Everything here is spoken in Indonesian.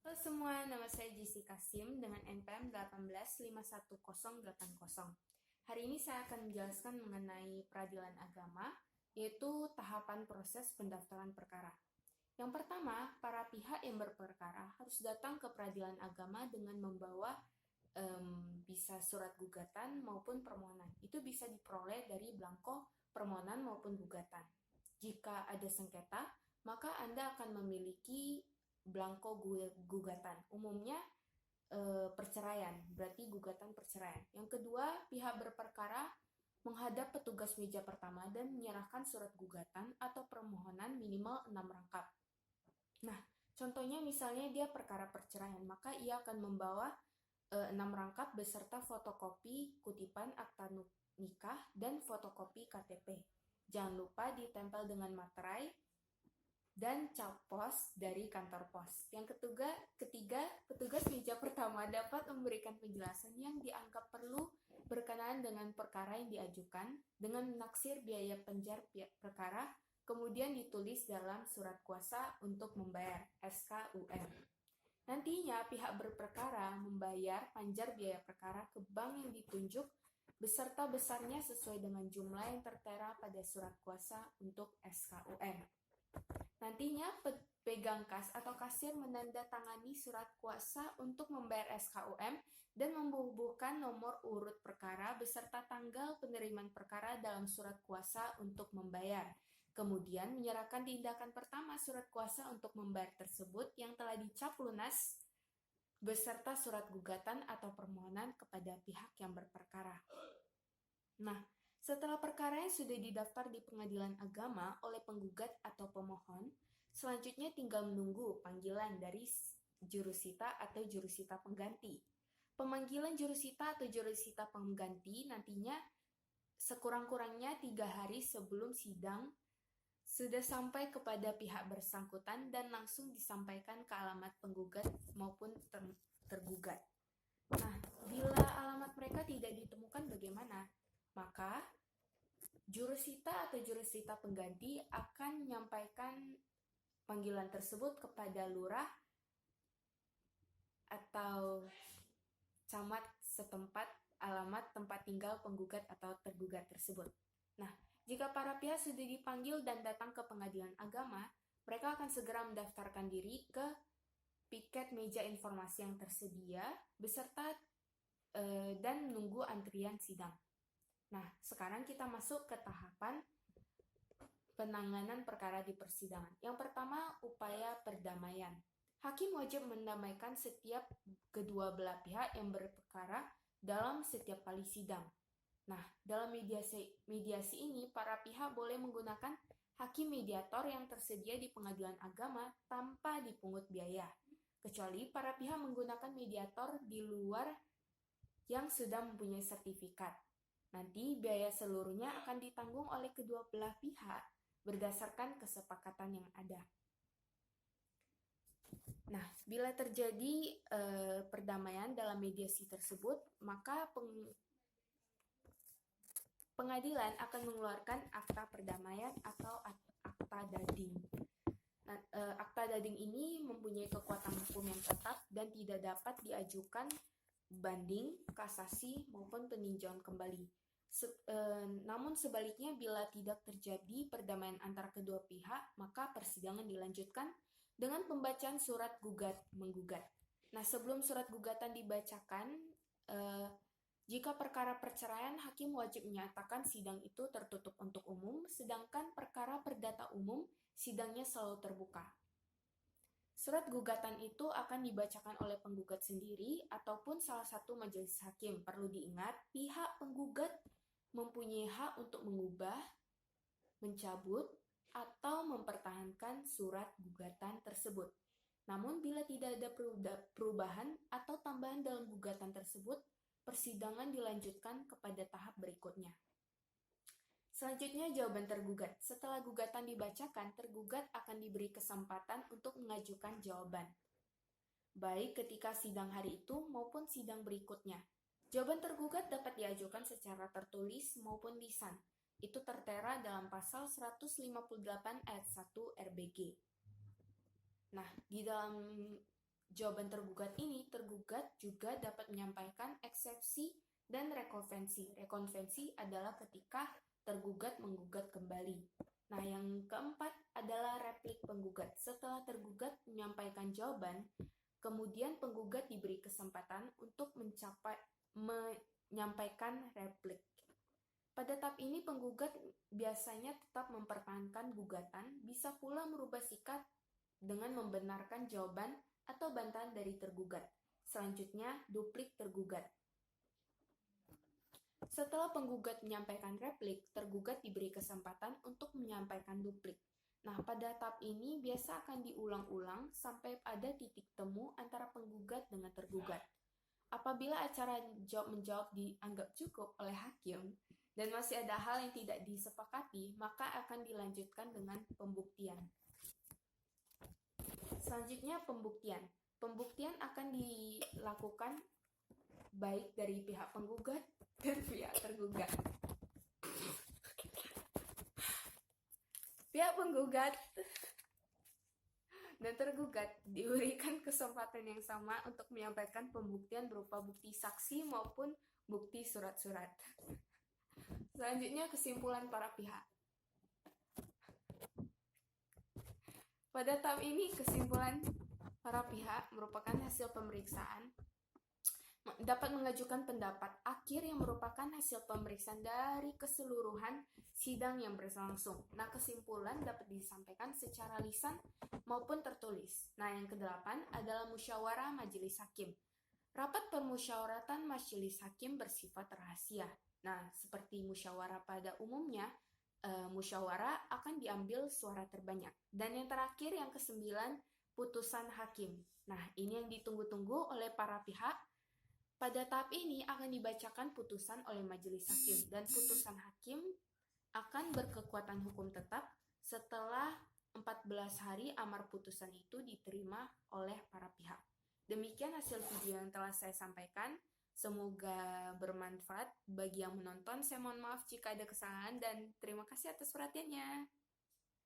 Halo semua, nama saya Jessica Sim dengan NPM 1851080. Hari ini saya akan menjelaskan mengenai peradilan agama, yaitu tahapan proses pendaftaran perkara. Yang pertama, para pihak yang berperkara harus datang ke peradilan agama dengan membawa bisa surat gugatan maupun permohonan. Itu bisa diperoleh dari belangko permohonan maupun gugatan. Jika ada sengketa, maka Anda akan memiliki belangko gugatan. Umumnya perceraian, berarti gugatan perceraian. Yang kedua, pihak berperkara menghadap petugas meja pertama dan menyerahkan surat gugatan atau permohonan minimal 6 rangkap. Nah, contohnya misalnya dia perkara perceraian, maka ia akan membawa 6 rangkap beserta fotokopi kutipan akta nikah dan fotokopi KTP. Jangan lupa ditempel dengan materai dan cap pos dari kantor pos. Yang ketiga, petugas meja pertama dapat memberikan penjelasan yang dianggap perlu berkenaan dengan perkara yang diajukan dengan menaksir biaya penjar perkara, kemudian ditulis dalam surat kuasa untuk membayar SKUM. Nantinya pihak berperkara membayar panjar biaya perkara ke bank yang ditunjuk beserta besarnya sesuai dengan jumlah yang tertera pada surat kuasa untuk SKUM. Nantinya pegang kas atau kasir menandatangani surat kuasa untuk membayar SKUM dan membubuhkan nomor urut perkara beserta tanggal penerimaan perkara dalam surat kuasa untuk membayar. Kemudian menyerahkan tindakan pertama surat kuasa untuk membayar tersebut yang telah dicap lunas beserta surat gugatan atau permohonan kepada pihak yang berperkara. Nah, setelah perkaranya sudah didaftar di pengadilan agama oleh penggugat atau pemohon, selanjutnya tinggal menunggu panggilan dari jurusita atau jurusita pengganti. Pemanggilan jurusita atau jurusita pengganti nantinya sekurang-kurangnya 3 hari sebelum sidang sudah sampai kepada pihak bersangkutan dan langsung disampaikan ke alamat penggugat maupun tergugat. Nah, bila alamat mereka tidak ditemukan bagaimana? Maka jurusita atau jurusita pengganti akan menyampaikan panggilan tersebut kepada lurah atau camat setempat alamat tempat tinggal penggugat atau tergugat tersebut. Nah, jika para pihak sudah dipanggil dan datang ke pengadilan agama, mereka akan segera mendaftarkan diri ke piket meja informasi yang tersedia beserta dan menunggu antrian sidang. Nah, sekarang kita masuk ke tahapan penanganan perkara di persidangan. Yang pertama, upaya perdamaian. Hakim wajib mendamaikan setiap kedua belah pihak yang berperkara dalam setiap kali sidang. Nah, dalam mediasi ini, para pihak boleh menggunakan hakim mediator yang tersedia di pengadilan agama tanpa dipungut biaya, kecuali para pihak menggunakan mediator di luar yang sudah mempunyai sertifikat. Nanti biaya seluruhnya akan ditanggung oleh kedua belah pihak berdasarkan kesepakatan yang ada. Nah, bila terjadi perdamaian dalam mediasi tersebut, maka pengadilan akan mengeluarkan akta perdamaian atau akta dading. Nah, akta dading ini mempunyai kekuatan hukum yang tetap dan tidak dapat diajukan banding, kasasi, maupun peninjauan kembali. Namun sebaliknya, bila tidak terjadi perdamaian antara kedua pihak, maka persidangan dilanjutkan dengan pembacaan surat menggugat. Nah, sebelum surat gugatan dibacakan, jika perkara perceraian, hakim wajib menyatakan sidang itu tertutup untuk umum, sedangkan perkara perdata umum, sidangnya selalu terbuka. Surat gugatan itu akan dibacakan oleh penggugat sendiri ataupun salah satu majelis hakim. Perlu diingat, pihak penggugat mempunyai hak untuk mengubah, mencabut, atau mempertahankan surat gugatan tersebut. Namun, bila tidak ada perubahan atau tambahan dalam gugatan tersebut, persidangan dilanjutkan kepada tahap berikutnya. Selanjutnya, jawaban tergugat. Setelah gugatan dibacakan, tergugat akan diberi kesempatan untuk mengajukan jawaban, baik ketika sidang hari itu maupun sidang berikutnya. Jawaban tergugat dapat diajukan secara tertulis maupun lisan. Itu tertera dalam pasal 158 ayat 1 RBG. Nah, di dalam jawaban tergugat ini, tergugat juga dapat menyampaikan eksepsi dan rekonvensi. Rekonvensi adalah ketika tergugat menggugat kembali. Nah, yang keempat adalah replik penggugat. Setelah tergugat menyampaikan jawaban, kemudian penggugat diberi kesempatan untuk menyampaikan replik. Pada tahap ini, penggugat biasanya tetap mempertahankan gugatan, bisa pula merubah sikap dengan membenarkan jawaban atau bantahan dari tergugat. Selanjutnya, duplik tergugat. Setelah penggugat menyampaikan replik, tergugat diberi kesempatan untuk menyampaikan duplik. Nah, pada tahap ini biasa akan diulang-ulang sampai ada titik temu antara penggugat dengan tergugat. Apabila acara jawab-menjawab dianggap cukup oleh hakim dan masih ada hal yang tidak disepakati, maka akan dilanjutkan dengan pembuktian. Selanjutnya, pembuktian. Pembuktian akan dilakukan baik dari pihak penggugat dan pihak tergugat. Pihak penggugat dan tergugat diberikan kesempatan yang sama untuk menyampaikan pembuktian berupa bukti saksi maupun bukti surat-surat. Selanjutnya, kesimpulan para pihak. Pada tahap ini, kesimpulan para pihak merupakan hasil pemeriksaan dapat mengajukan pendapat akhir yang merupakan hasil pemeriksaan dari keseluruhan sidang yang berlangsung. Nah, kesimpulan dapat disampaikan secara lisan maupun tertulis. Nah, yang kedelapan adalah musyawarah majelis hakim. Rapat permusyawaratan majelis hakim bersifat rahasia. Nah, seperti musyawarah pada umumnya, musyawarah akan diambil suara terbanyak. Dan yang terakhir, yang kesembilan, putusan hakim. Nah, ini yang ditunggu-tunggu oleh para pihak. Pada tahap ini akan dibacakan putusan oleh majelis hakim, dan putusan hakim akan berkekuatan hukum tetap setelah 14 hari amar putusan itu diterima oleh para pihak. Demikian hasil video yang telah saya sampaikan. Semoga bermanfaat bagi yang menonton. Saya mohon maaf jika ada kesalahan dan terima kasih atas perhatiannya.